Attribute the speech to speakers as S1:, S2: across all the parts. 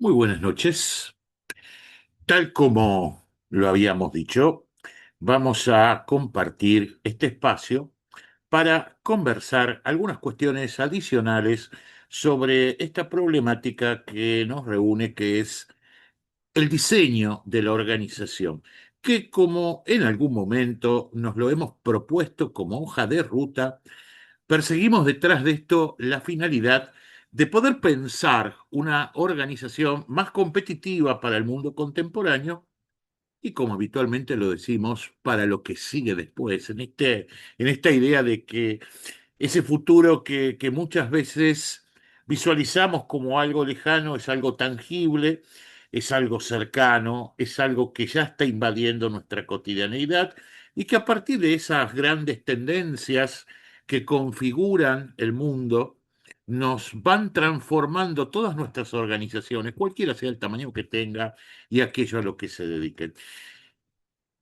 S1: Muy buenas noches. Tal como lo habíamos dicho, vamos a compartir este espacio para conversar algunas cuestiones adicionales sobre esta problemática que nos reúne, que es el diseño de la organización, que como en algún momento nos lo hemos propuesto como hoja de ruta, perseguimos detrás de esto la finalidad de poder pensar una organización más competitiva para el mundo contemporáneo y, como habitualmente lo decimos, para lo que sigue después, en esta idea de que ese futuro que muchas veces visualizamos como algo lejano es algo tangible, es algo cercano, es algo que ya está invadiendo nuestra cotidianeidad y que a partir de esas grandes tendencias que configuran el mundo, nos van transformando todas nuestras organizaciones, cualquiera sea el tamaño que tenga y aquello a lo que se dediquen.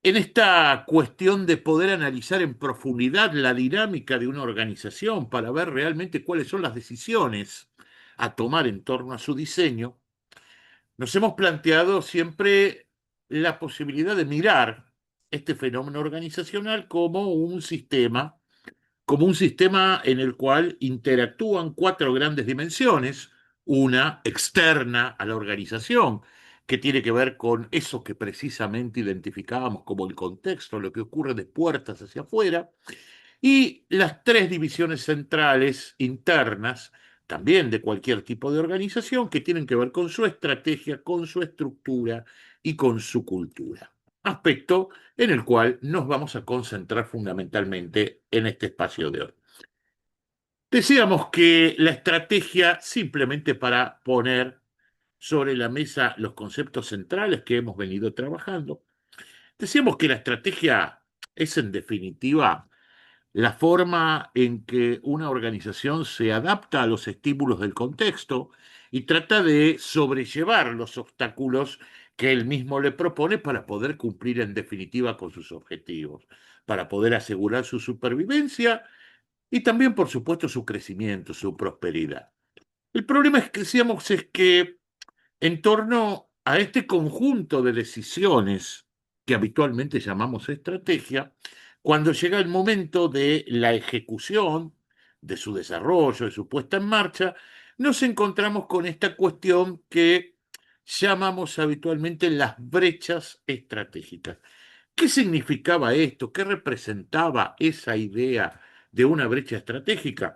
S1: En esta cuestión de poder analizar en profundidad la dinámica de una organización para ver realmente cuáles son las decisiones a tomar en torno a su diseño, nos hemos planteado siempre la posibilidad de mirar este fenómeno organizacional como un sistema en el cual interactúan cuatro grandes dimensiones, una externa a la organización, que tiene que ver con eso que precisamente identificábamos como el contexto, lo que ocurre de puertas hacia afuera, y las tres divisiones centrales internas, también de cualquier tipo de organización, que tienen que ver con su estrategia, con su estructura y con su cultura. Aspecto en el cual nos vamos a concentrar fundamentalmente en este espacio de hoy. Decíamos que la estrategia, simplemente para poner sobre la mesa los conceptos centrales que hemos venido trabajando, decíamos que la estrategia es en definitiva la forma en que una organización se adapta a los estímulos del contexto y trata de sobrellevar los obstáculos que él mismo le propone para poder cumplir en definitiva con sus objetivos, para poder asegurar su supervivencia y también, por supuesto, su crecimiento, su prosperidad. El problema es que decíamos es que en torno a este conjunto de decisiones que habitualmente llamamos estrategia, cuando llega el momento de la ejecución, de su desarrollo, de su puesta en marcha, nos encontramos con esta cuestión que llamamos habitualmente las brechas estratégicas. ¿Qué significaba esto? ¿Qué representaba esa idea de una brecha estratégica?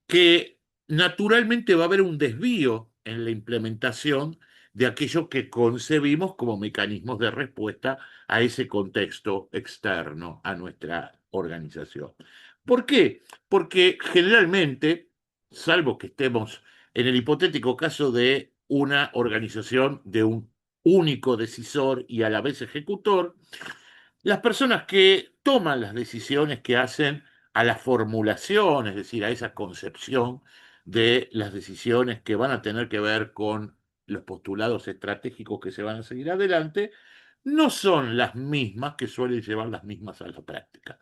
S1: Que naturalmente va a haber un desvío en la implementación de aquello que concebimos como mecanismos de respuesta a ese contexto externo a nuestra organización. ¿Por qué? Porque generalmente, salvo que estemos en el hipotético caso de una organización de un único decisor y a la vez ejecutor, las personas que toman las decisiones que hacen a la formulación, es decir, a esa concepción de las decisiones que van a tener que ver con los postulados estratégicos que se van a seguir adelante, no son las mismas que suelen llevar las mismas a la práctica.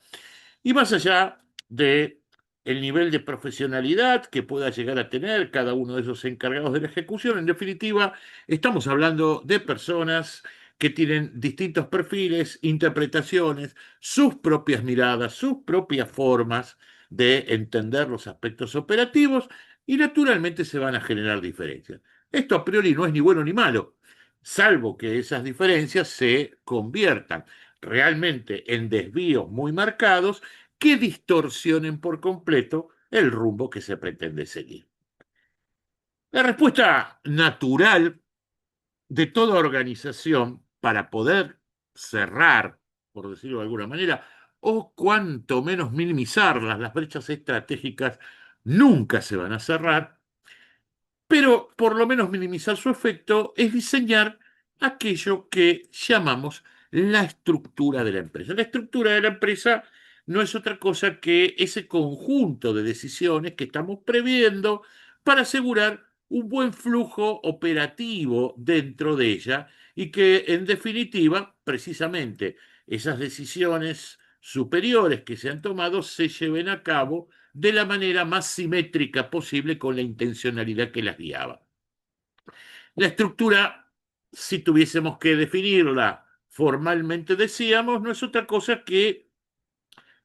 S1: Y más allá de el nivel de profesionalidad que pueda llegar a tener cada uno de esos encargados de la ejecución, en definitiva, estamos hablando de personas que tienen distintos perfiles, interpretaciones, sus propias miradas, sus propias formas de entender los aspectos operativos y naturalmente se van a generar diferencias. Esto a priori no es ni bueno ni malo, salvo que esas diferencias se conviertan realmente en desvíos muy marcados que distorsionen por completo el rumbo que se pretende seguir. La respuesta natural de toda organización para poder cerrar, por decirlo de alguna manera, o cuanto menos minimizarlas, las brechas estratégicas nunca se van a cerrar, pero por lo menos minimizar su efecto es diseñar aquello que llamamos la estructura de la empresa. La estructura de la empresa no es otra cosa que ese conjunto de decisiones que estamos previendo para asegurar un buen flujo operativo dentro de ella y que en definitiva, precisamente, esas decisiones superiores que se han tomado se lleven a cabo de la manera más simétrica posible con la intencionalidad que las guiaba. La estructura, si tuviésemos que definirla formalmente, decíamos, no es otra cosa que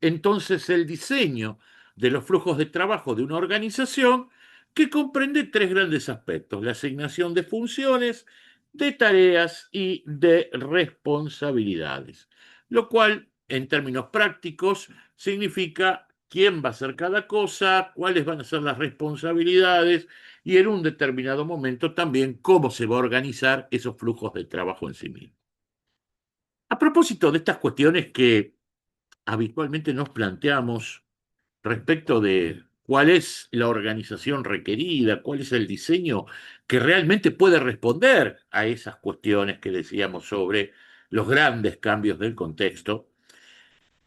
S1: entonces el diseño de los flujos de trabajo de una organización que comprende tres grandes aspectos: la asignación de funciones, de tareas y de responsabilidades, lo cual en términos prácticos significa quién va a hacer cada cosa, cuáles van a ser las responsabilidades y en un determinado momento también cómo se va a organizar esos flujos de trabajo en sí mismos. A propósito de estas cuestiones que habitualmente nos planteamos respecto de cuál es la organización requerida, cuál es el diseño que realmente puede responder a esas cuestiones que decíamos sobre los grandes cambios del contexto.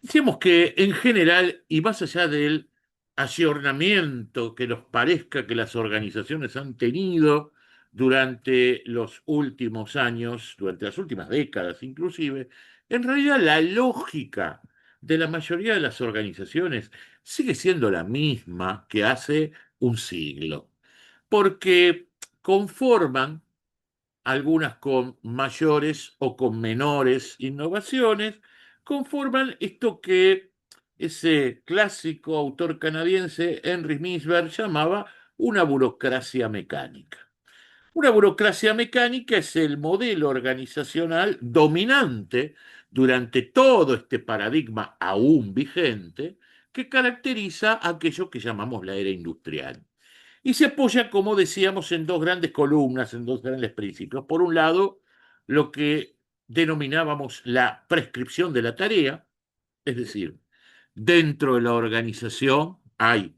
S1: Decíamos que en general, y más allá del ayornamiento que nos parezca que las organizaciones han tenido durante los últimos años, durante las últimas décadas inclusive, en realidad la lógica de la mayoría de las organizaciones sigue siendo la misma que hace un siglo, porque conforman, algunas con mayores o con menores innovaciones, conforman esto que ese clásico autor canadiense Henry Mintzberg llamaba una burocracia mecánica. Una burocracia mecánica es el modelo organizacional dominante durante todo este paradigma aún vigente que caracteriza aquello que llamamos la era industrial. Y se apoya, como decíamos, en dos grandes columnas, en dos grandes principios. Por un lado, lo que denominábamos la prescripción de la tarea, es decir, dentro de la organización hay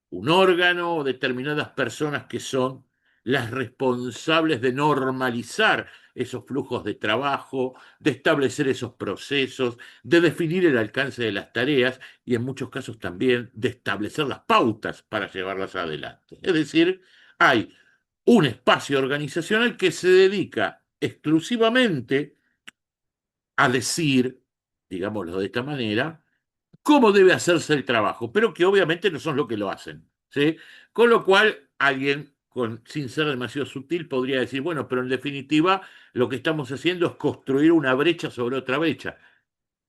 S1: un órgano o determinadas personas que son las responsables de normalizar esos flujos de trabajo, de establecer esos procesos, de definir el alcance de las tareas y en muchos casos también de establecer las pautas para llevarlas adelante. Es decir, hay un espacio organizacional que se dedica exclusivamente a decir, digámoslo de esta manera, cómo debe hacerse el trabajo, pero que obviamente no son lo que lo hacen, ¿sí? Con lo cual, alguien sin ser demasiado sutil podría decir, bueno, pero en definitiva lo que estamos haciendo es construir una brecha sobre otra brecha.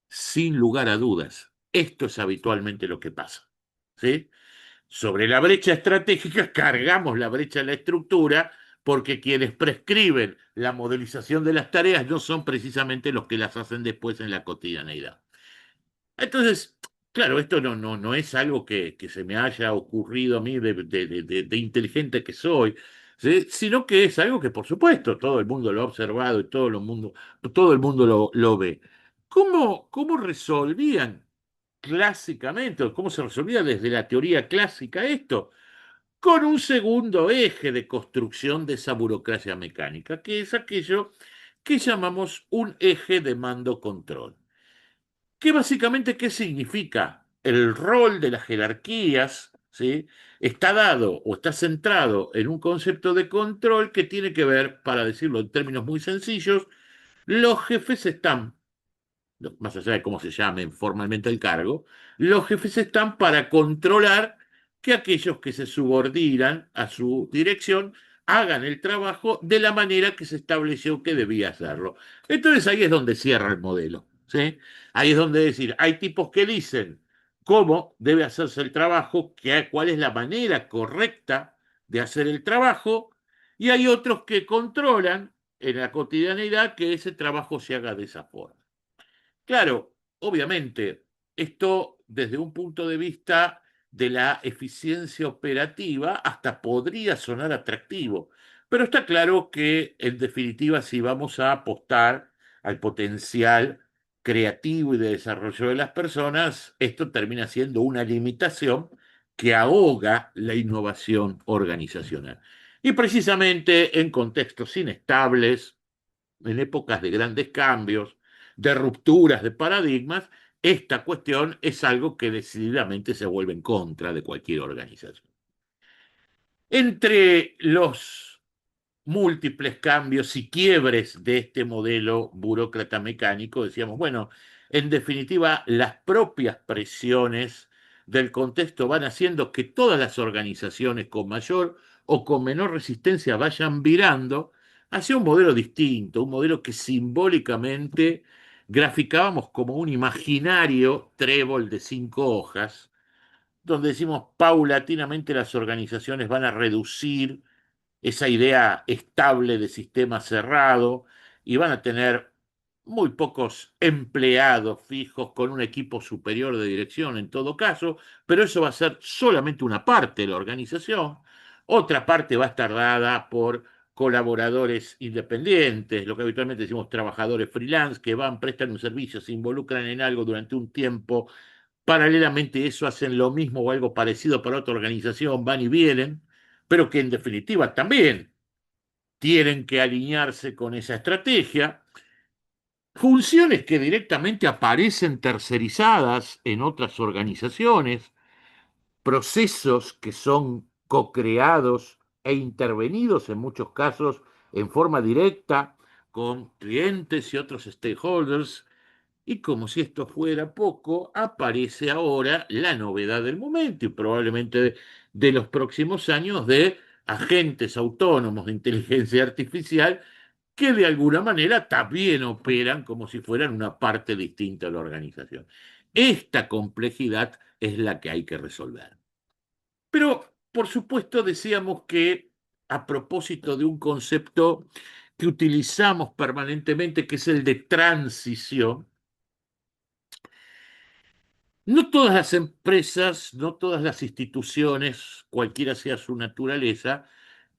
S1: Sin lugar a dudas, esto es habitualmente lo que pasa, ¿sí? Sobre la brecha estratégica cargamos la brecha de la estructura porque quienes prescriben la modelización de las tareas no son precisamente los que las hacen después en la cotidianeidad. Entonces, claro, esto no es algo que se me haya ocurrido a mí de inteligente que soy, ¿sí? Sino que es algo que, por supuesto, todo el mundo lo ha observado y todo el mundo lo ve. ¿Cómo resolvían clásicamente, o cómo se resolvía desde la teoría clásica esto? Con un segundo eje de construcción de esa burocracia mecánica, que es aquello que llamamos un eje de mando-control. ¿Qué básicamente qué significa? El rol de las jerarquías, ¿sí? Está dado o está centrado en un concepto de control que tiene que ver, para decirlo en términos muy sencillos, los jefes están, más allá de cómo se llamen formalmente el cargo, los jefes están para controlar que aquellos que se subordinan a su dirección hagan el trabajo de la manera que se estableció que debía hacerlo. Entonces ahí es donde cierra el modelo, ¿sí? Ahí es donde decir, hay tipos que dicen cómo debe hacerse el trabajo, cuál es la manera correcta de hacer el trabajo, y hay otros que controlan en la cotidianidad que ese trabajo se haga de esa forma. Claro, obviamente, esto desde un punto de vista de la eficiencia operativa hasta podría sonar atractivo, pero está claro que en definitiva si vamos a apostar al potencial creativo y de desarrollo de las personas, esto termina siendo una limitación que ahoga la innovación organizacional. Y precisamente en contextos inestables, en épocas de grandes cambios, de rupturas de paradigmas, esta cuestión es algo que decididamente se vuelve en contra de cualquier organización. Entre los múltiples cambios y quiebres de este modelo burócrata mecánico, decíamos, bueno, en definitiva, las propias presiones del contexto van haciendo que todas las organizaciones con mayor o con menor resistencia vayan virando hacia un modelo distinto, un modelo que simbólicamente graficábamos como un imaginario trébol de 5 hojas, donde decimos paulatinamente las organizaciones van a reducir esa idea estable de sistema cerrado y van a tener muy pocos empleados fijos con un equipo superior de dirección en todo caso, pero eso va a ser solamente una parte de la organización. Otra parte va a estar dada por colaboradores independientes, lo que habitualmente decimos trabajadores freelance, que van, prestan un servicio, se involucran en algo durante un tiempo. Paralelamente eso hacen lo mismo o algo parecido para otra organización, van y vienen, pero que en definitiva también tienen que alinearse con esa estrategia. Funciones que directamente aparecen tercerizadas en otras organizaciones, procesos que son co-creados e intervenidos en muchos casos en forma directa con clientes y otros stakeholders. Y como si esto fuera poco, aparece ahora la novedad del momento y probablemente de los próximos años de agentes autónomos de inteligencia artificial que de alguna manera también operan como si fueran una parte distinta de la organización. Esta complejidad es la que hay que resolver. Pero, por supuesto, decíamos que a propósito de un concepto que utilizamos permanentemente, que es el de transición, no todas las empresas, no todas las instituciones, cualquiera sea su naturaleza,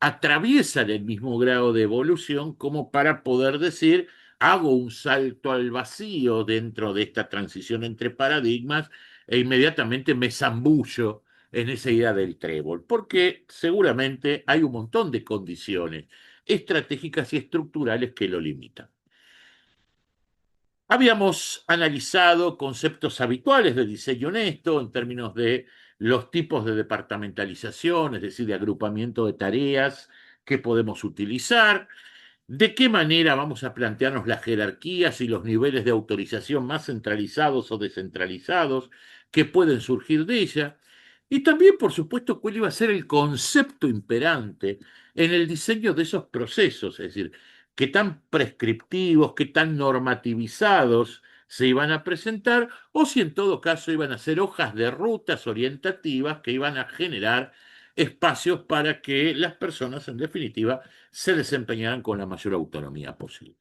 S1: atraviesan el mismo grado de evolución como para poder decir, hago un salto al vacío dentro de esta transición entre paradigmas e inmediatamente me zambullo en esa idea del trébol, porque seguramente hay un montón de condiciones estratégicas y estructurales que lo limitan. Habíamos analizado conceptos habituales de diseño honesto en términos de los tipos de departamentalización, es decir, de agrupamiento de tareas que podemos utilizar, de qué manera vamos a plantearnos las jerarquías y los niveles de autorización más centralizados o descentralizados que pueden surgir de ella, y también, por supuesto, cuál iba a ser el concepto imperante en el diseño de esos procesos, es decir, qué tan prescriptivos, qué tan normativizados se iban a presentar, o si en todo caso iban a ser hojas de rutas orientativas que iban a generar espacios para que las personas, en definitiva, se desempeñaran con la mayor autonomía posible.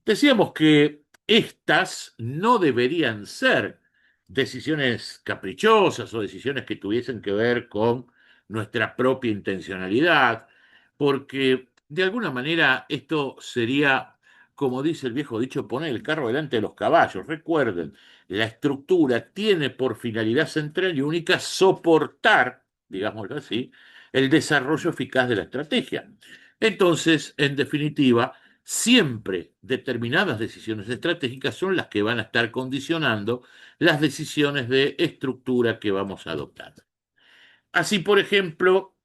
S1: Decíamos que estas no deberían ser decisiones caprichosas o decisiones que tuviesen que ver con nuestra propia intencionalidad, porque de alguna manera esto sería, como dice el viejo dicho, poner el carro delante de los caballos. Recuerden, la estructura tiene por finalidad central y única soportar, digámoslo así, el desarrollo eficaz de la estrategia. Entonces, en definitiva, siempre determinadas decisiones estratégicas son las que van a estar condicionando las decisiones de estructura que vamos a adoptar. Así, por ejemplo,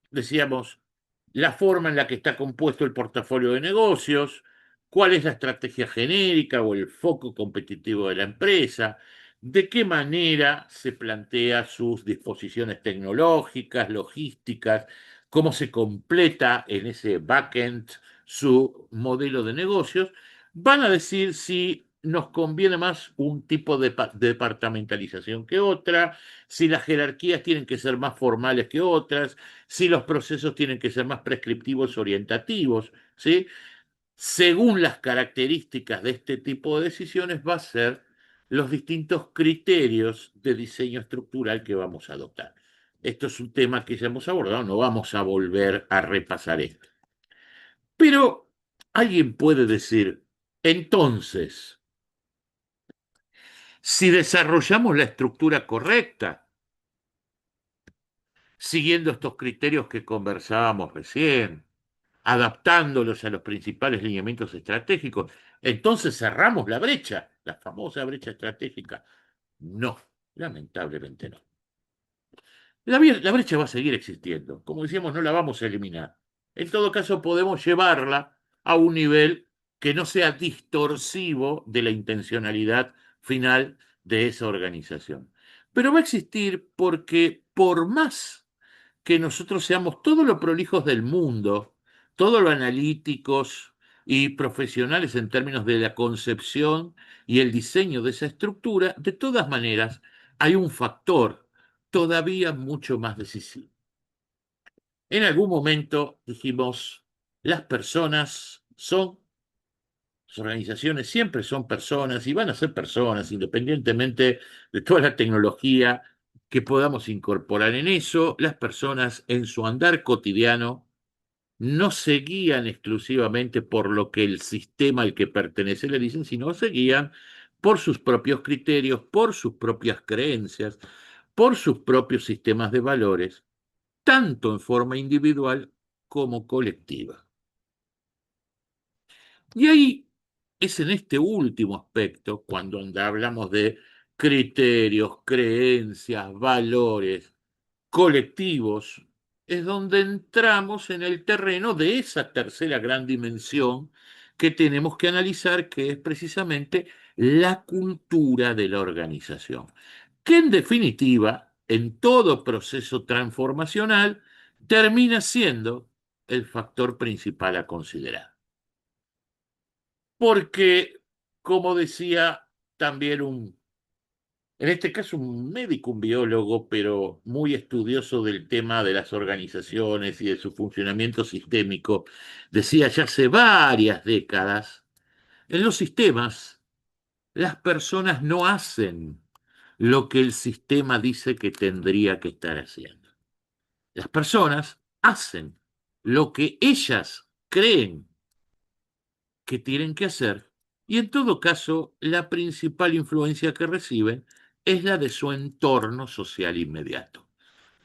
S1: decíamos, la forma en la que está compuesto el portafolio de negocios, cuál es la estrategia genérica o el foco competitivo de la empresa, de qué manera se plantea sus disposiciones tecnológicas, logísticas, cómo se completa en ese backend su modelo de negocios, van a decir si nos conviene más un tipo de departamentalización que otra, si las jerarquías tienen que ser más formales que otras, si los procesos tienen que ser más prescriptivos orientativos, ¿sí? Según las características de este tipo de decisiones, va a ser los distintos criterios de diseño estructural que vamos a adoptar. Esto es un tema que ya hemos abordado, no vamos a volver a repasar esto. Pero alguien puede decir, entonces, si desarrollamos la estructura correcta, siguiendo estos criterios que conversábamos recién, adaptándolos a los principales lineamientos estratégicos, entonces cerramos la brecha, la famosa brecha estratégica. No, lamentablemente no. La brecha va a seguir existiendo. Como decíamos, no la vamos a eliminar. En todo caso, podemos llevarla a un nivel que no sea distorsivo de la intencionalidad final de esa organización. Pero va a existir porque por más que nosotros seamos todos los prolijos del mundo todo lo analíticos y profesionales en términos de la concepción y el diseño de esa estructura, de todas maneras hay un factor todavía mucho más decisivo. En algún momento dijimos, las personas son, las organizaciones siempre son personas y van a ser personas independientemente de toda la tecnología que podamos incorporar en eso. Las personas en su andar cotidiano no se guían exclusivamente por lo que el sistema al que pertenece le dicen, sino se guían por sus propios criterios, por sus propias creencias, por sus propios sistemas de valores, tanto en forma individual como colectiva. Y ahí es en este último aspecto, cuando hablamos de criterios, creencias, valores colectivos, es donde entramos en el terreno de esa tercera gran dimensión que tenemos que analizar, que es precisamente la cultura de la organización, que en definitiva, en todo proceso transformacional, termina siendo el factor principal a considerar. Porque, como decía también en este caso un médico, un biólogo, pero muy estudioso del tema de las organizaciones y de su funcionamiento sistémico, decía ya hace varias décadas, en los sistemas las personas no hacen lo que el sistema dice que tendría que estar haciendo. Las personas hacen lo que ellas creen que tienen que hacer y en todo caso la principal influencia que reciben es la de su entorno social inmediato.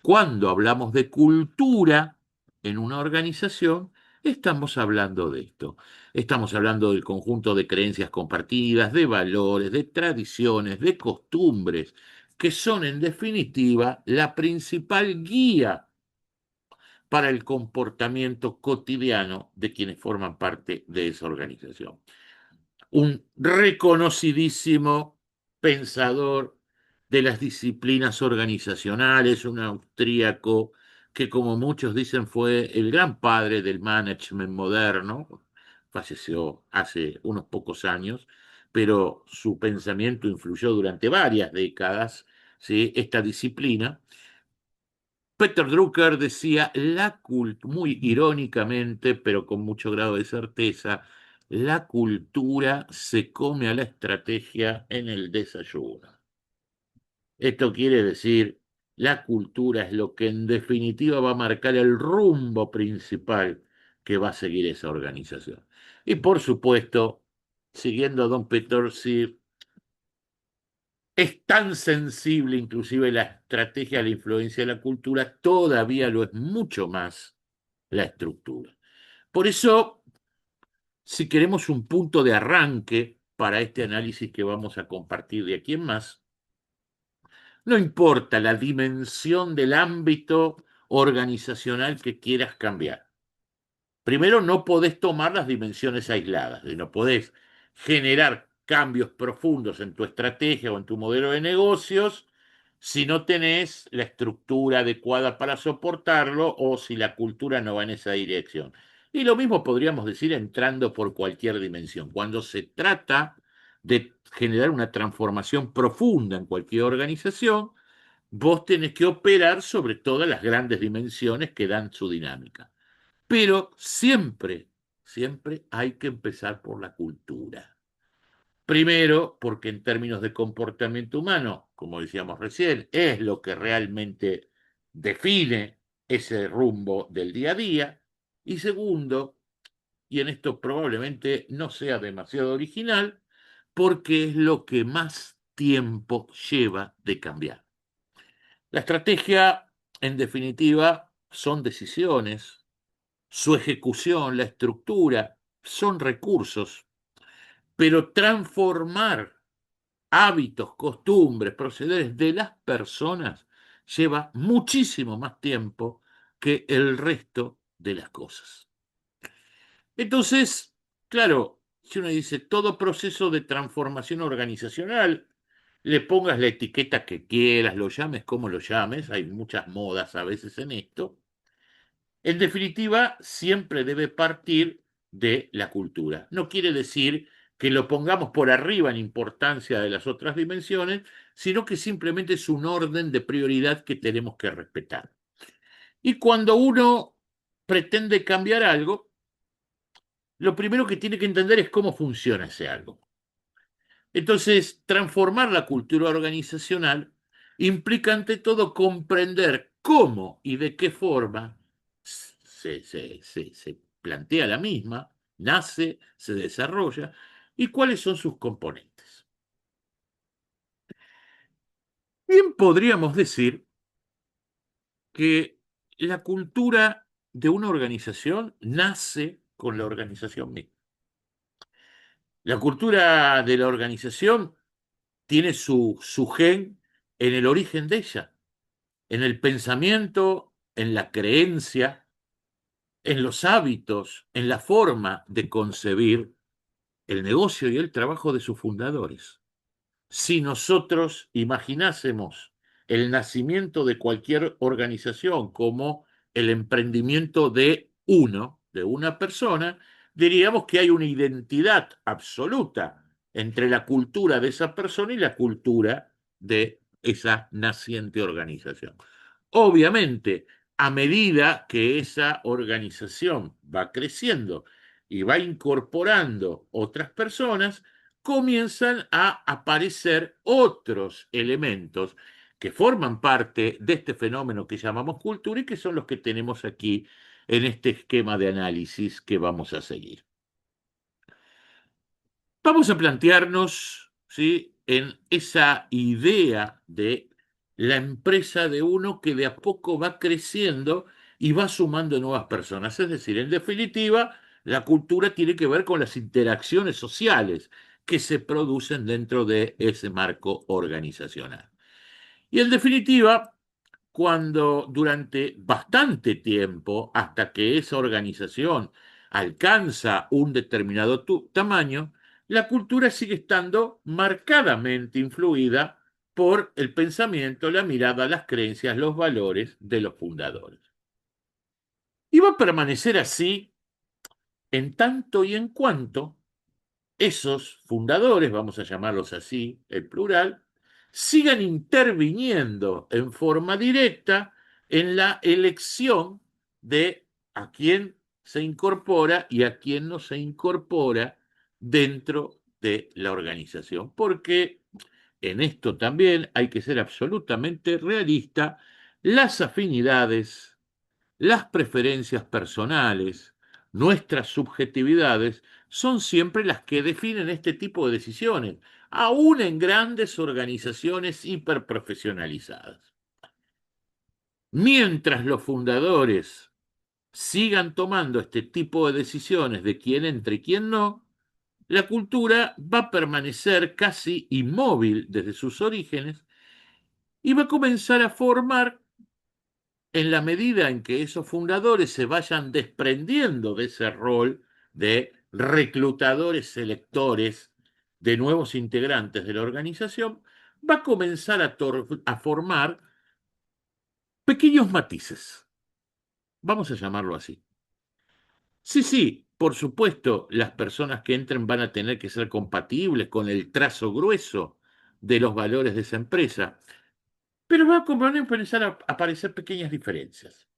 S1: Cuando hablamos de cultura en una organización, estamos hablando de esto. Estamos hablando del conjunto de creencias compartidas, de valores, de tradiciones, de costumbres, que son en definitiva la principal guía para el comportamiento cotidiano de quienes forman parte de esa organización. Un reconocidísimo pensador de las disciplinas organizacionales, un austríaco que, como muchos dicen, fue el gran padre del management moderno, falleció hace unos pocos años, pero su pensamiento influyó durante varias décadas, ¿sí?, esta disciplina. Peter Drucker decía, muy irónicamente, pero con mucho grado de certeza, la cultura se come a la estrategia en el desayuno. Esto quiere decir, la cultura es lo que en definitiva va a marcar el rumbo principal que va a seguir esa organización. Y por supuesto, siguiendo a Don Petorsi, es tan sensible inclusive la estrategia, la influencia de la cultura, todavía lo es mucho más la estructura. Por eso, si queremos un punto de arranque para este análisis que vamos a compartir de aquí en más, no importa la dimensión del ámbito organizacional que quieras cambiar. Primero, no podés tomar las dimensiones aisladas, no podés generar cambios profundos en tu estrategia o en tu modelo de negocios si no tenés la estructura adecuada para soportarlo o si la cultura no va en esa dirección. Y lo mismo podríamos decir entrando por cualquier dimensión. Cuando se trata de generar una transformación profunda en cualquier organización, vos tenés que operar sobre todas las grandes dimensiones que dan su dinámica. Pero siempre, siempre hay que empezar por la cultura. Primero, porque en términos de comportamiento humano, como decíamos recién, es lo que realmente define ese rumbo del día a día. Y segundo, y en esto probablemente no sea demasiado original, porque es lo que más tiempo lleva de cambiar. La estrategia, en definitiva, son decisiones, su ejecución, la estructura, son recursos, pero transformar hábitos, costumbres, procederes de las personas lleva muchísimo más tiempo que el resto de las cosas. Entonces, claro, si uno dice todo proceso de transformación organizacional, le pongas la etiqueta que quieras, lo llames como lo llames, hay muchas modas a veces en esto, En definitiva, siempre debe partir de la cultura. No quiere decir que lo pongamos por arriba en importancia de las otras dimensiones, sino que simplemente es un orden de prioridad que tenemos que respetar. Y cuando uno pretende cambiar algo, lo primero que tiene que entender es cómo funciona ese algo. Entonces, transformar la cultura organizacional implica ante todo comprender cómo y de qué forma se plantea la misma, nace, se desarrolla y cuáles son sus componentes. Bien podríamos decir que la cultura de una organización nace con la organización misma. La cultura de la organización tiene su gen en el origen de ella, en el pensamiento, en la creencia, en los hábitos, en la forma de concebir el negocio y el trabajo de sus fundadores. Si nosotros imaginásemos el nacimiento de cualquier organización como el emprendimiento de una persona, diríamos que hay una identidad absoluta entre la cultura de esa persona y la cultura de esa naciente organización. Obviamente, a medida que esa organización va creciendo y va incorporando otras personas, comienzan a aparecer otros elementos que forman parte de este fenómeno que llamamos cultura y que son los que tenemos aquí en este esquema de análisis que vamos a seguir. Vamos a plantearnos, ¿sí?, en esa idea de la empresa de uno que de a poco va creciendo y va sumando nuevas personas. Es decir, en definitiva, la cultura tiene que ver con las interacciones sociales que se producen dentro de ese marco organizacional. Y en definitiva, cuando durante bastante tiempo, hasta que esa organización alcanza un determinado tamaño, la cultura sigue estando marcadamente influida por el pensamiento, la mirada, las creencias, los valores de los fundadores. Y va a permanecer así en tanto y en cuanto esos fundadores, vamos a llamarlos así, el plural, sigan interviniendo en forma directa en la elección de a quién se incorpora y a quién no se incorpora dentro de la organización. Porque en esto también hay que ser absolutamente realista, las afinidades, las preferencias personales, nuestras subjetividades, son siempre las que definen este tipo de decisiones, aún en grandes organizaciones hiperprofesionalizadas. Mientras los fundadores sigan tomando este tipo de decisiones de quién entra y quién no, la cultura va a permanecer casi inmóvil desde sus orígenes y va a comenzar a formar en la medida en que esos fundadores se vayan desprendiendo de ese rol de reclutadores selectores de nuevos integrantes de la organización, va a comenzar a formar pequeños matices. Vamos a llamarlo así. Sí, sí, por supuesto, las personas que entren van a tener que ser compatibles con el trazo grueso de los valores de esa empresa, pero van a empezar a aparecer pequeñas diferencias.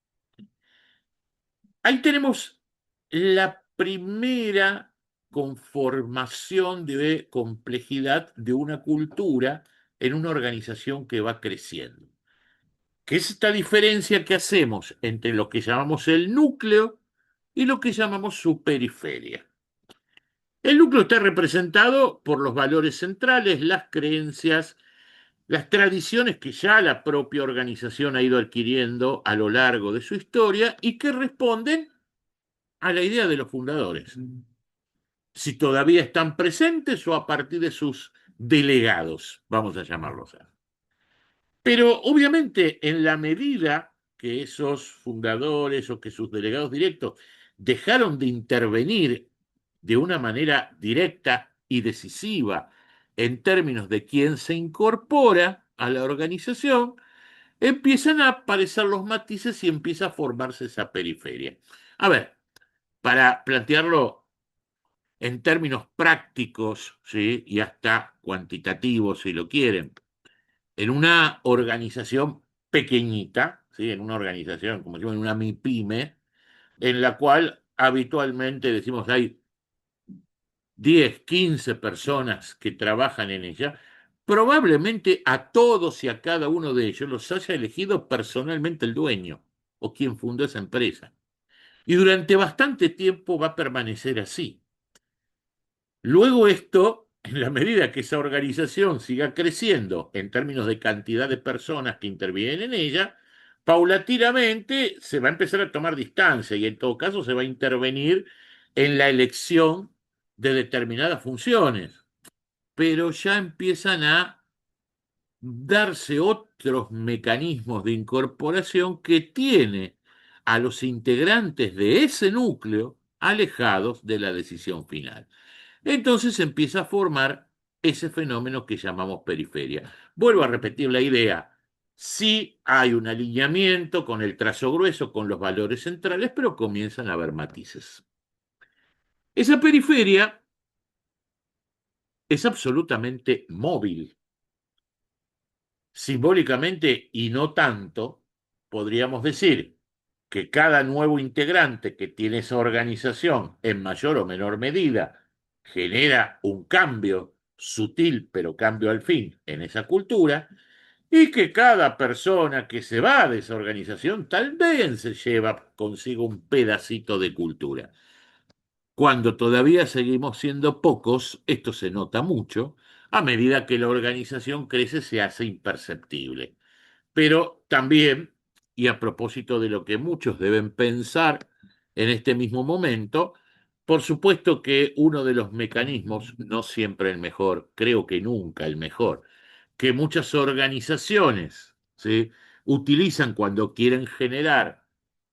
S1: Ahí tenemos la primera conformación de complejidad de una cultura en una organización que va creciendo, que es esta diferencia que hacemos entre lo que llamamos el núcleo y lo que llamamos su periferia. El núcleo está representado por los valores centrales, las creencias, las tradiciones que ya la propia organización ha ido adquiriendo a lo largo de su historia y que responden a la idea de los fundadores, si todavía están presentes o a partir de sus delegados, vamos a llamarlos así. Pero obviamente en la medida que esos fundadores o que sus delegados directos dejaron de intervenir de una manera directa y decisiva en términos de quién se incorpora a la organización, empiezan a aparecer los matices y empieza a formarse esa periferia. A ver, para plantearlo en términos prácticos, ¿sí? Y hasta cuantitativos, si lo quieren, en una organización pequeñita, ¿sí? En una organización, como decimos, en una MIPYME, en la cual habitualmente decimos hay 10, 15 personas que trabajan en ella, probablemente a todos y a cada uno de ellos los haya elegido personalmente el dueño o quien fundó esa empresa. Y durante bastante tiempo va a permanecer así. Luego esto, en la medida que esa organización siga creciendo en términos de cantidad de personas que intervienen en ella, paulatinamente se va a empezar a tomar distancia y en todo caso se va a intervenir en la elección de determinadas funciones, pero ya empiezan a darse otros mecanismos de incorporación que tiene a los integrantes de ese núcleo alejados de la decisión final. Entonces empieza a formar ese fenómeno que llamamos periferia. Vuelvo a repetir la idea. Sí hay un alineamiento con el trazo grueso, con los valores centrales, pero comienzan a haber matices. Esa periferia es absolutamente móvil. Simbólicamente y no tanto, podríamos decir que cada nuevo integrante que tiene esa organización, en mayor o menor medida, genera un cambio sutil, pero cambio al fin, en esa cultura, y que cada persona que se va de esa organización tal vez se lleva consigo un pedacito de cultura. Cuando todavía seguimos siendo pocos, esto se nota mucho, a medida que la organización crece se hace imperceptible. Pero también, y a propósito de lo que muchos deben pensar en este mismo momento, por supuesto que uno de los mecanismos, no siempre el mejor, creo que nunca el mejor, que muchas organizaciones, ¿sí? utilizan cuando quieren generar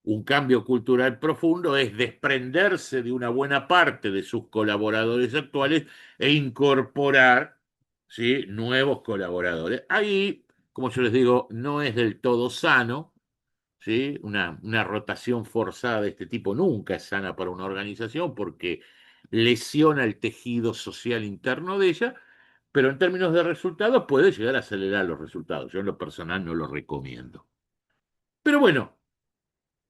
S1: un cambio cultural profundo es desprenderse de una buena parte de sus colaboradores actuales e incorporar, ¿sí? nuevos colaboradores. Ahí, como yo les digo, no es del todo sano, ¿sí? Una rotación forzada de este tipo nunca es sana para una organización porque lesiona el tejido social interno de ella, pero en términos de resultados puede llegar a acelerar los resultados. Yo en lo personal no lo recomiendo. Pero bueno,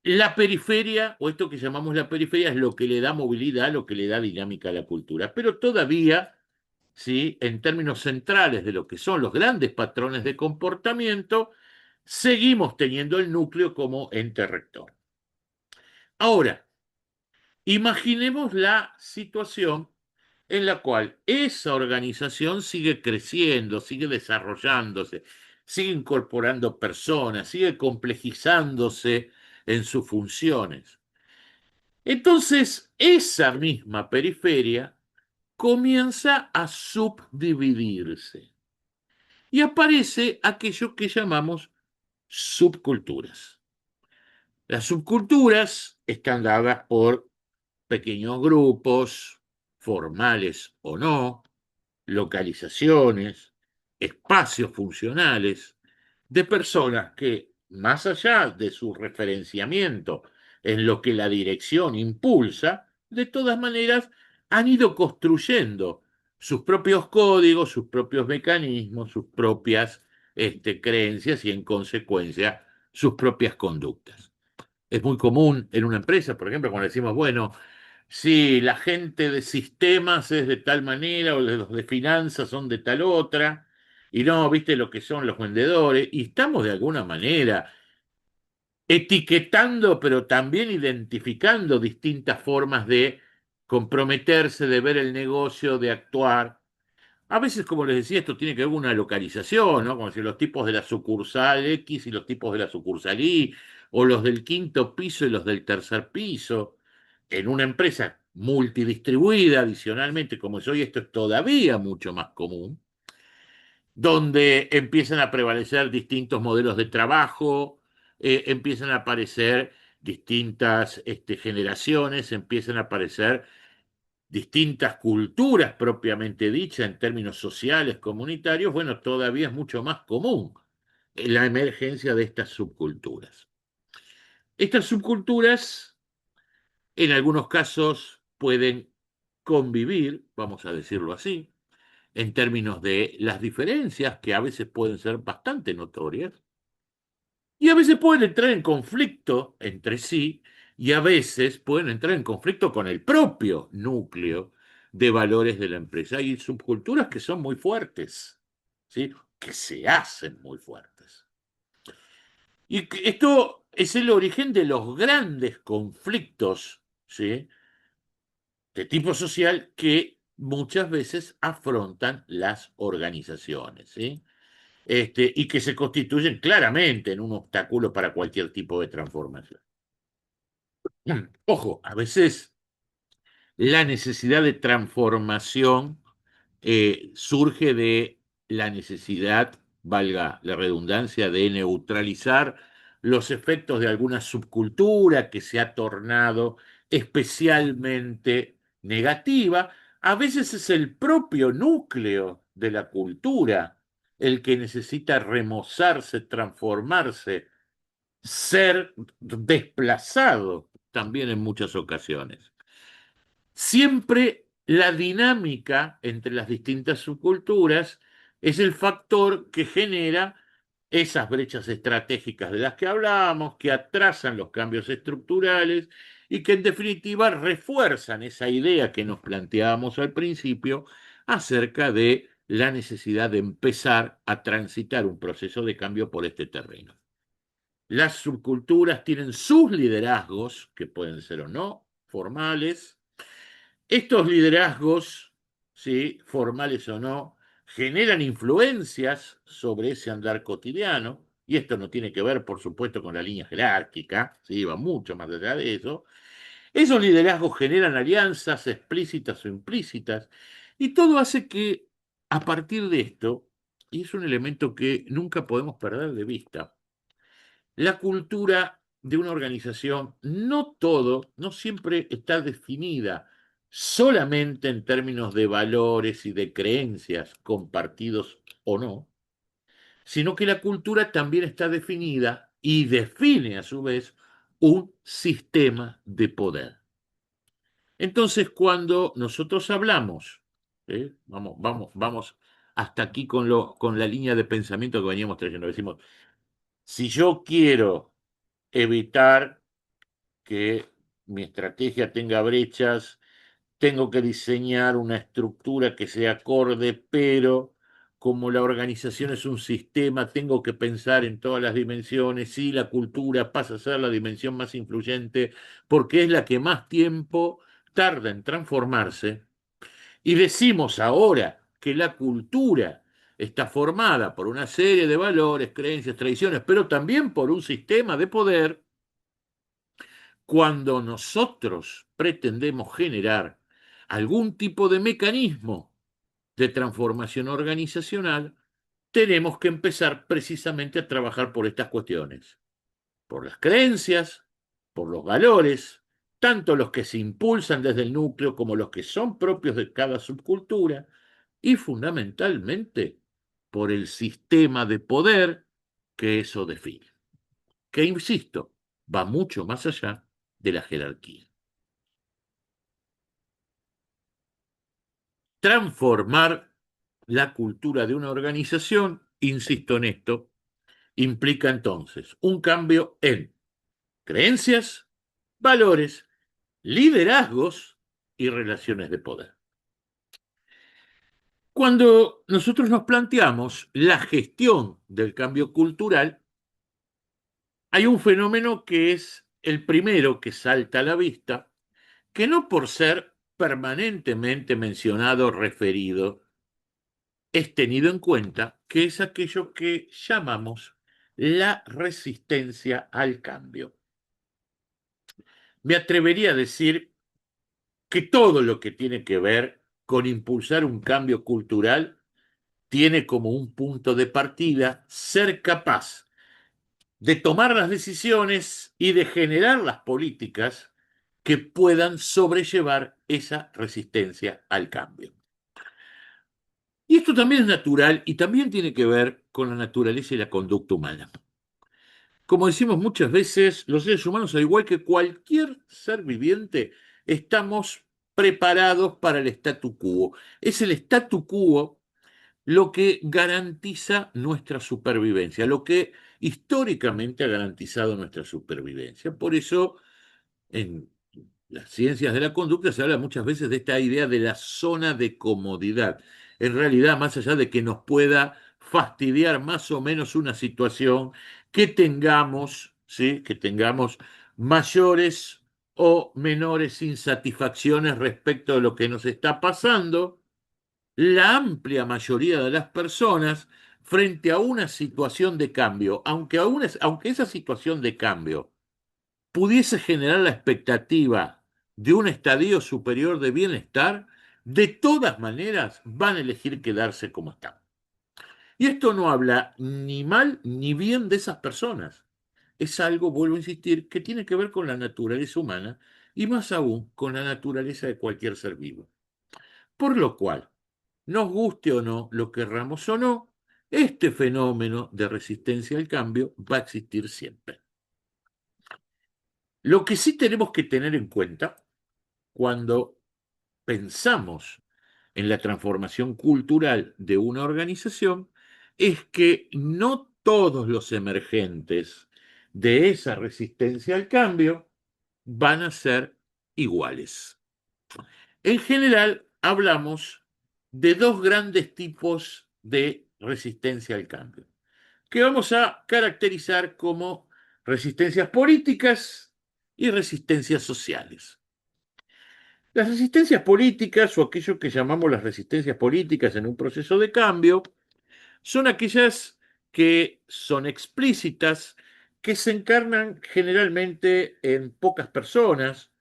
S1: la periferia, o esto que llamamos la periferia, es lo que le da movilidad, lo que le da dinámica a la cultura. Pero todavía, ¿sí? En términos centrales de lo que son los grandes patrones de comportamiento, seguimos teniendo el núcleo como ente rector. Ahora, imaginemos la situación en la cual esa organización sigue creciendo, sigue desarrollándose, sigue incorporando personas, sigue complejizándose en sus funciones. Entonces, esa misma periferia comienza a subdividirse y aparece aquello que llamamos subculturas. Las subculturas están dadas por pequeños grupos, formales o no, localizaciones, espacios funcionales de personas que, más allá de su referenciamiento en lo que la dirección impulsa, de todas maneras han ido construyendo sus propios códigos, sus propios mecanismos, sus propias creencias y en consecuencia sus propias conductas. Es muy común en una empresa, por ejemplo, cuando decimos, bueno, si la gente de sistemas es de tal manera o los de finanzas son de tal otra, y no, viste lo que son los vendedores, y estamos de alguna manera etiquetando, pero también identificando distintas formas de comprometerse, de ver el negocio, de actuar. A veces, como les decía, esto tiene que ver con una localización, ¿no? Como si los tipos de la sucursal X y los tipos de la sucursal Y, o los del quinto piso y los del tercer piso. En una empresa multidistribuida, adicionalmente, como es hoy, esto es todavía mucho más común, donde empiezan a prevalecer distintos modelos de trabajo, empiezan a aparecer distintas generaciones, empiezan a aparecer distintas culturas propiamente dichas en términos sociales, comunitarios, bueno, todavía es mucho más común la emergencia de estas subculturas. Estas subculturas, en algunos casos, pueden convivir, vamos a decirlo así, en términos de las diferencias que a veces pueden ser bastante notorias y a veces pueden entrar en conflicto entre sí y a veces pueden entrar en conflicto con el propio núcleo de valores de la empresa. Hay subculturas que son muy fuertes, ¿sí? Que se hacen muy fuertes. Y esto es el origen de los grandes conflictos, ¿sí? De tipo social que muchas veces afrontan las organizaciones, ¿sí? Y que se constituyen claramente en un obstáculo para cualquier tipo de transformación. Ojo, a veces la necesidad de transformación surge de la necesidad, valga la redundancia, de neutralizar los efectos de alguna subcultura que se ha tornado especialmente negativa. A veces es el propio núcleo de la cultura el que necesita remozarse, transformarse, ser desplazado también en muchas ocasiones. Siempre la dinámica entre las distintas subculturas es el factor que genera esas brechas estratégicas de las que hablábamos, que atrasan los cambios estructurales y que en definitiva refuerzan esa idea que nos planteábamos al principio acerca de la necesidad de empezar a transitar un proceso de cambio por este terreno. Las subculturas tienen sus liderazgos, que pueden ser o no formales. Estos liderazgos, ¿sí? Formales o no, generan influencias sobre ese andar cotidiano, y esto no tiene que ver, por supuesto, con la línea jerárquica, ¿sí? Va mucho más allá de eso. Esos liderazgos generan alianzas explícitas o implícitas, y todo hace que, a partir de esto, y es un elemento que nunca podemos perder de vista, la cultura de una organización, no siempre está definida solamente en términos de valores y de creencias compartidos o no, sino que la cultura también está definida y define a su vez un sistema de poder. Entonces, cuando nosotros hablamos, vamos hasta aquí con la línea de pensamiento que veníamos trayendo, decimos, si yo quiero evitar que mi estrategia tenga brechas, tengo que diseñar una estructura que sea acorde, pero como la organización es un sistema, tengo que pensar en todas las dimensiones y la cultura pasa a ser la dimensión más influyente porque es la que más tiempo tarda en transformarse. Y decimos ahora que la cultura está formada por una serie de valores, creencias, tradiciones, pero también por un sistema de poder. Cuando nosotros pretendemos generar algún tipo de mecanismo de transformación organizacional, tenemos que empezar precisamente a trabajar por estas cuestiones, por las creencias, por los valores, tanto los que se impulsan desde el núcleo como los que son propios de cada subcultura, y fundamentalmente por el sistema de poder que eso define, que, insisto, va mucho más allá de la jerarquía. Transformar la cultura de una organización, insisto en esto, implica entonces un cambio en creencias, valores, liderazgos y relaciones de poder. Cuando nosotros nos planteamos la gestión del cambio cultural, hay un fenómeno que es el primero que salta a la vista, que no por ser permanentemente mencionado, referido, es tenido en cuenta, que es aquello que llamamos la resistencia al cambio. Me atrevería a decir que todo lo que tiene que ver con impulsar un cambio cultural tiene como un punto de partida ser capaz de tomar las decisiones y de generar las políticas que puedan sobrellevar esa resistencia al cambio. Y esto también es natural y también tiene que ver con la naturaleza y la conducta humana. Como decimos muchas veces, los seres humanos, al igual que cualquier ser viviente, estamos preparados para el statu quo. Es el statu quo lo que garantiza nuestra supervivencia, lo que históricamente ha garantizado nuestra supervivencia. Por eso, en las ciencias de la conducta se habla muchas veces de esta idea de la zona de comodidad. En realidad, más allá de que nos pueda fastidiar más o menos una situación, que tengamos, ¿sí? Que tengamos mayores o menores insatisfacciones respecto de lo que nos está pasando, la amplia mayoría de las personas frente a una situación de cambio, aunque esa situación de cambio pudiese generar la expectativa de un estadio superior de bienestar, de todas maneras van a elegir quedarse como están. Y esto no habla ni mal ni bien de esas personas. Es algo, vuelvo a insistir, que tiene que ver con la naturaleza humana y más aún con la naturaleza de cualquier ser vivo. Por lo cual, nos guste o no, lo querramos o no, este fenómeno de resistencia al cambio va a existir siempre. Lo que sí tenemos que tener en cuenta cuando pensamos en la transformación cultural de una organización es que no todos los emergentes de esa resistencia al cambio van a ser iguales. En general, hablamos de dos grandes tipos de resistencia al cambio, que vamos a caracterizar como resistencias políticas y resistencias sociales. Las resistencias políticas, o aquello que llamamos las resistencias políticas en un proceso de cambio, son aquellas que son explícitas, que se encarnan generalmente en pocas personas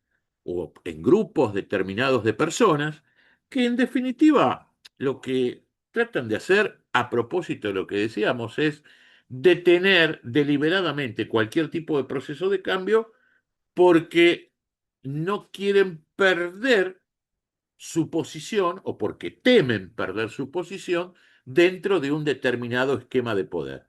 S1: o en grupos determinados de personas, que en definitiva lo que tratan de hacer, a propósito de lo que decíamos, es detener deliberadamente cualquier tipo de proceso de cambio porque no quieren perder su posición o porque temen perder su posición dentro de un determinado esquema de poder.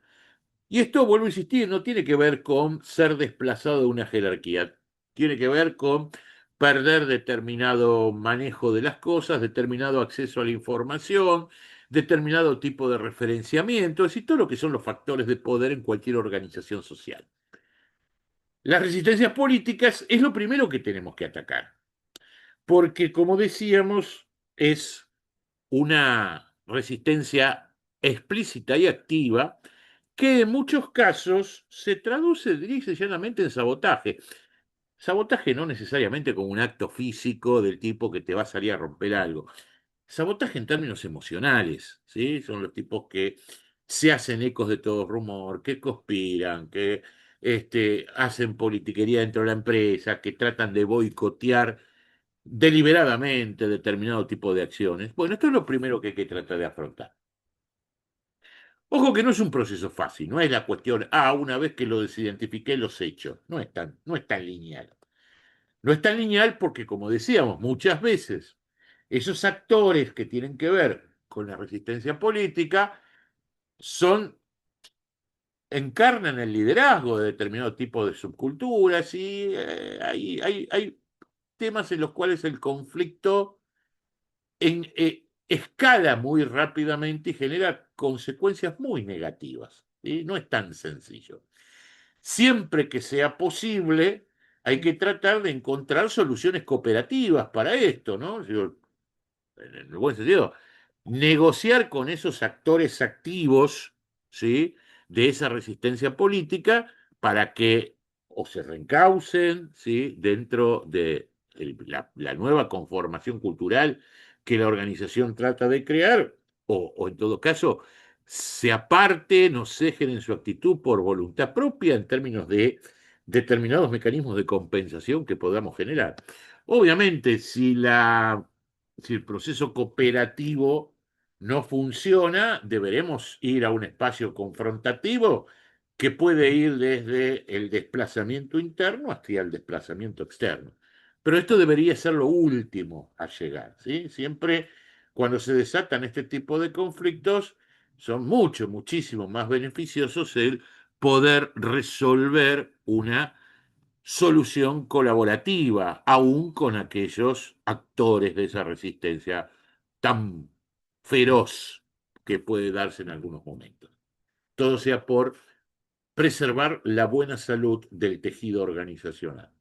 S1: Y esto, vuelvo a insistir, no tiene que ver con ser desplazado de una jerarquía, tiene que ver con perder determinado manejo de las cosas, determinado acceso a la información, determinado tipo de referenciamiento, es decir, todo lo que son los factores de poder en cualquier organización social. Las resistencias políticas es lo primero que tenemos que atacar, porque como decíamos, es una resistencia explícita y activa que en muchos casos se traduce directamente y llanamente en sabotaje. Sabotaje no necesariamente como un acto físico del tipo que te va a salir a romper algo. Sabotaje en términos emocionales, ¿sí? Son los tipos que se hacen ecos de todo rumor, que conspiran, que hacen politiquería dentro de la empresa, que tratan de boicotear deliberadamente determinado tipo de acciones. Bueno, esto es lo primero que hay que tratar de afrontar. Ojo que no es un proceso fácil, no es la cuestión, una vez que lo desidentifiqué, los hechos. No es tan lineal. No es tan lineal porque, como decíamos muchas veces, esos actores que tienen que ver con la resistencia política son, encarnan el liderazgo de determinado tipo de subculturas y hay temas en los cuales el conflicto escala muy rápidamente y genera consecuencias muy negativas. ¿Sí? No es tan sencillo. Siempre que sea posible, hay que tratar de encontrar soluciones cooperativas para esto, ¿no? En el buen sentido, negociar con esos actores activos, ¿sí? De esa resistencia política para que o se reencaucen, ¿sí? Dentro de la nueva conformación cultural que la organización trata de crear, o en todo caso se aparten o cejen en su actitud por voluntad propia en términos de determinados mecanismos de compensación que podamos generar. Obviamente, si el proceso cooperativo no funciona, deberemos ir a un espacio confrontativo que puede ir desde el desplazamiento interno hasta el desplazamiento externo. Pero esto debería ser lo último a llegar, ¿sí? Siempre cuando se desatan este tipo de conflictos, son muchísimo más beneficiosos el poder resolver una solución colaborativa, aún con aquellos actores de esa resistencia tan feroz que puede darse en algunos momentos. Todo sea por preservar la buena salud del tejido organizacional.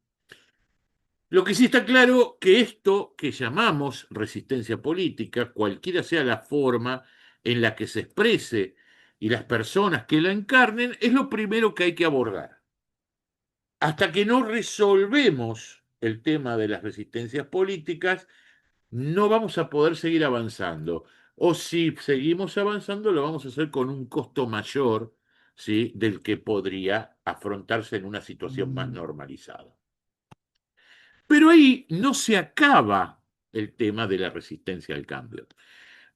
S1: Lo que sí está claro que esto que llamamos resistencia política, cualquiera sea la forma en la que se exprese y las personas que la encarnen, es lo primero que hay que abordar. Hasta que no resolvemos el tema de las resistencias políticas, no vamos a poder seguir avanzando. O si seguimos avanzando, lo vamos a hacer con un costo mayor, ¿sí?, del que podría afrontarse en una situación más normalizada. Pero ahí no se acaba el tema de la resistencia al cambio,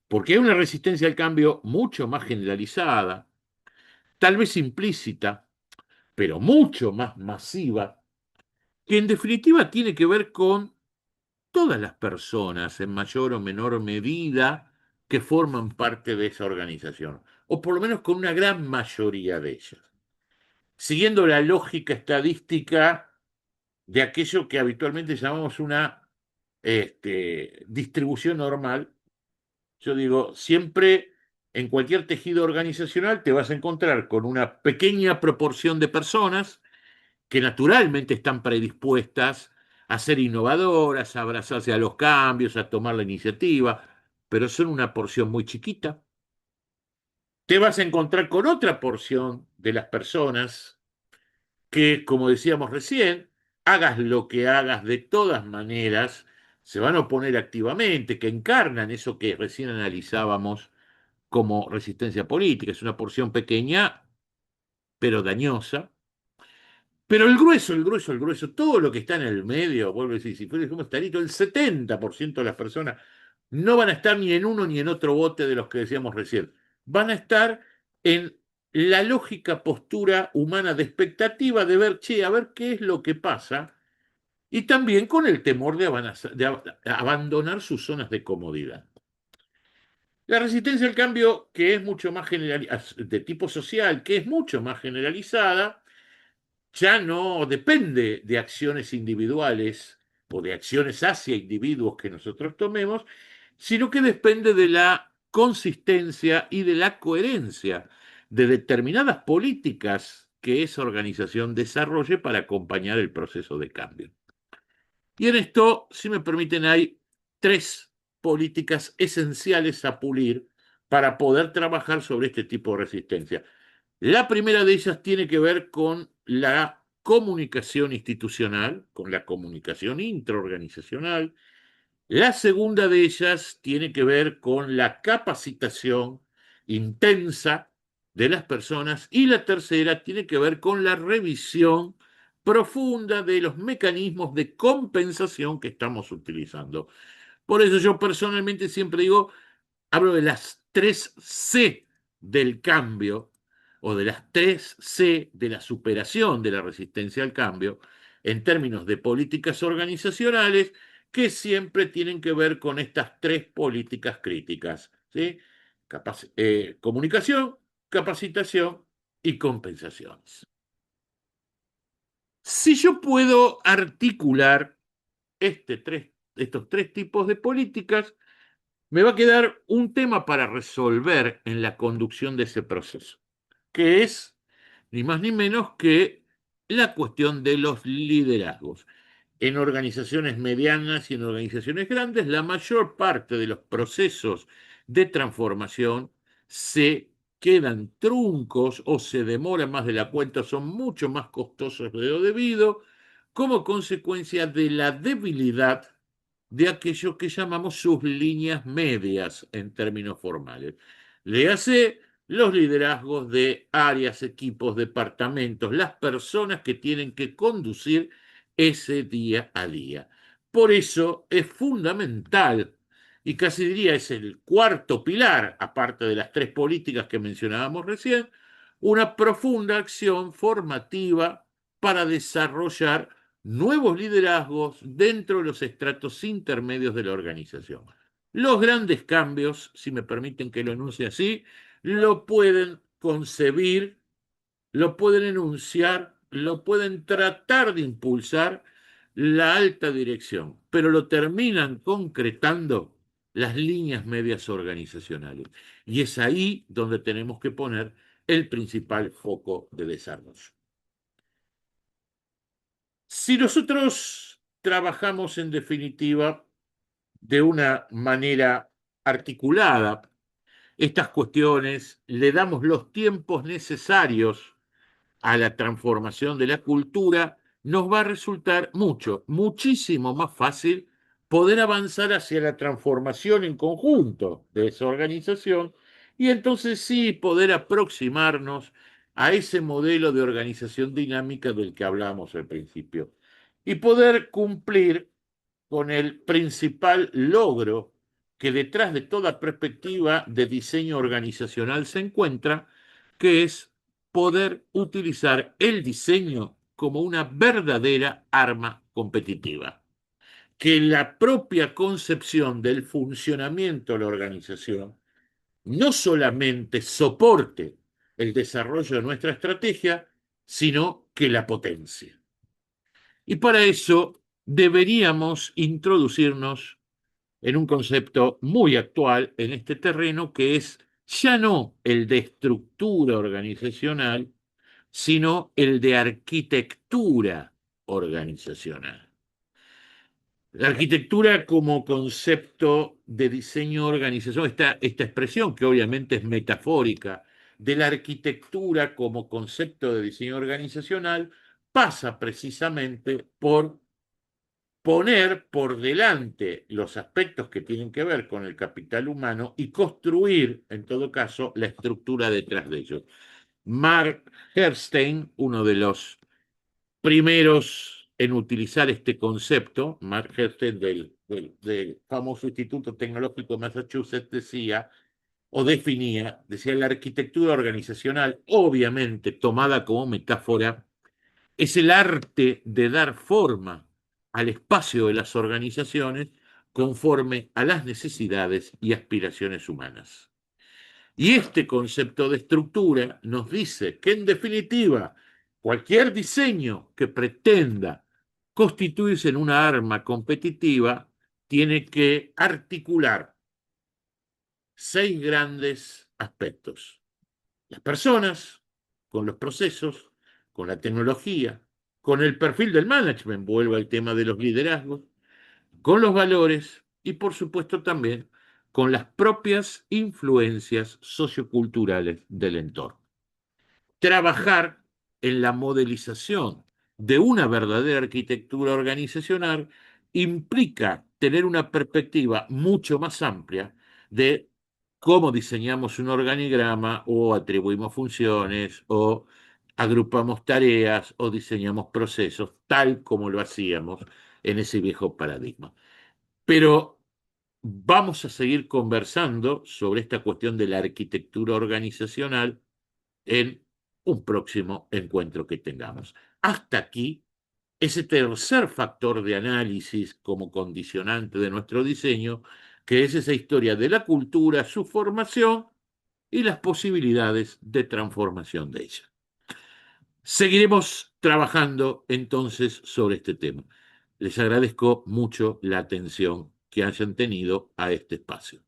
S1: porque hay una resistencia al cambio mucho más generalizada, tal vez implícita, pero mucho más masiva, que en definitiva tiene que ver con todas las personas, en mayor o menor medida, que forman parte de esa organización, o por lo menos con una gran mayoría de ellas. Siguiendo la lógica estadística de aquello que habitualmente llamamos una distribución normal, yo digo, siempre en cualquier tejido organizacional te vas a encontrar con una pequeña proporción de personas que naturalmente están predispuestas a ser innovadoras, a abrazarse a los cambios, a tomar la iniciativa, pero son una porción muy chiquita. Te vas a encontrar con otra porción de las personas que, como decíamos recién, hagas lo que hagas, de todas maneras, se van a oponer activamente, que encarnan eso que recién analizábamos como resistencia política. Es una porción pequeña, pero dañosa. Pero el grueso, todo lo que está en el medio, vuelvo a decir, si fuera como estarito, el 70% de las personas no van a estar ni en uno ni en otro bote de los que decíamos recién. Van a estar en la lógica postura humana de expectativa de ver, che, a ver qué es lo que pasa, y también con el temor de abandonar sus zonas de comodidad. La resistencia al cambio, que es mucho más de tipo social, que es mucho más generalizada, ya no depende de acciones individuales o de acciones hacia individuos que nosotros tomemos, sino que depende de la consistencia y de la coherencia de determinadas políticas que esa organización desarrolle para acompañar el proceso de cambio. Y en esto, si me permiten, hay tres políticas esenciales a pulir para poder trabajar sobre este tipo de resistencia. La primera de ellas tiene que ver con la comunicación institucional, con la comunicación intraorganizacional. La segunda de ellas tiene que ver con la capacitación intensa de las personas. Y la tercera tiene que ver con la revisión profunda de los mecanismos de compensación que estamos utilizando. Por eso yo personalmente siempre digo, hablo de las tres C del cambio, o de las tres C de la superación de la resistencia al cambio, en términos de políticas organizacionales, que siempre tienen que ver con estas tres políticas críticas, ¿sí? Comunicación, capacitación y compensaciones. Si yo puedo articular estos tres tipos de políticas, me va a quedar un tema para resolver en la conducción de ese proceso, que es ni más ni menos que la cuestión de los liderazgos. En organizaciones medianas y en organizaciones grandes, la mayor parte de los procesos de transformación se quedan truncos o se demoran más de la cuenta, son mucho más costosos de lo debido, como consecuencia de la debilidad de aquello que llamamos sus líneas medias en términos formales. Léase los liderazgos de áreas, equipos, departamentos, las personas que tienen que conducir ese día a día. Por eso es fundamental, y casi diría es el cuarto pilar, aparte de las tres políticas que mencionábamos recién, una profunda acción formativa para desarrollar nuevos liderazgos dentro de los estratos intermedios de la organización. Los grandes cambios, si me permiten que lo enuncie así, lo pueden concebir, lo pueden enunciar, lo pueden tratar de impulsar la alta dirección, pero lo terminan concretando las líneas medias organizacionales. Y es ahí donde tenemos que poner el principal foco de desarrollo. Si nosotros trabajamos en definitiva de una manera articulada estas cuestiones, le damos los tiempos necesarios a la transformación de la cultura, nos va a resultar muchísimo más fácil poder avanzar hacia la transformación en conjunto de esa organización y entonces sí poder aproximarnos a ese modelo de organización dinámica del que hablábamos al principio y poder cumplir con el principal logro que detrás de toda perspectiva de diseño organizacional se encuentra, que es poder utilizar el diseño como una verdadera arma competitiva. Que la propia concepción del funcionamiento de la organización no solamente soporte el desarrollo de nuestra estrategia, sino que la potencie. Y para eso deberíamos introducirnos en un concepto muy actual en este terreno, que es ya no el de estructura organizacional, sino el de arquitectura organizacional. La arquitectura como concepto de diseño organizacional, esta expresión que obviamente es metafórica, de la arquitectura como concepto de diseño organizacional, pasa precisamente por poner por delante los aspectos que tienen que ver con el capital humano y construir, en todo caso, la estructura detrás de ellos. Mark Herstein, uno de los primeros en utilizar este concepto, Mark Herstein del famoso Instituto Tecnológico de Massachusetts, decía o decía la arquitectura organizacional, obviamente tomada como metáfora, es el arte de dar forma al espacio de las organizaciones conforme a las necesidades y aspiraciones humanas. Y este concepto de estructura nos dice que, en definitiva, cualquier diseño que pretenda constituirse en una arma competitiva tiene que articular 6 grandes aspectos: las personas, con los procesos, con la tecnología, con el perfil del management, vuelvo al tema de los liderazgos, con los valores y por supuesto también con las propias influencias socioculturales del entorno. Trabajar en la modelización de una verdadera arquitectura organizacional implica tener una perspectiva mucho más amplia de cómo diseñamos un organigrama o atribuimos funciones o agrupamos tareas o diseñamos procesos, tal como lo hacíamos en ese viejo paradigma. Pero vamos a seguir conversando sobre esta cuestión de la arquitectura organizacional en un próximo encuentro que tengamos. Hasta aquí, ese tercer factor de análisis como condicionante de nuestro diseño, que es esa historia de la cultura, su formación y las posibilidades de transformación de ella. Seguiremos trabajando entonces sobre este tema. Les agradezco mucho la atención que hayan tenido a este espacio.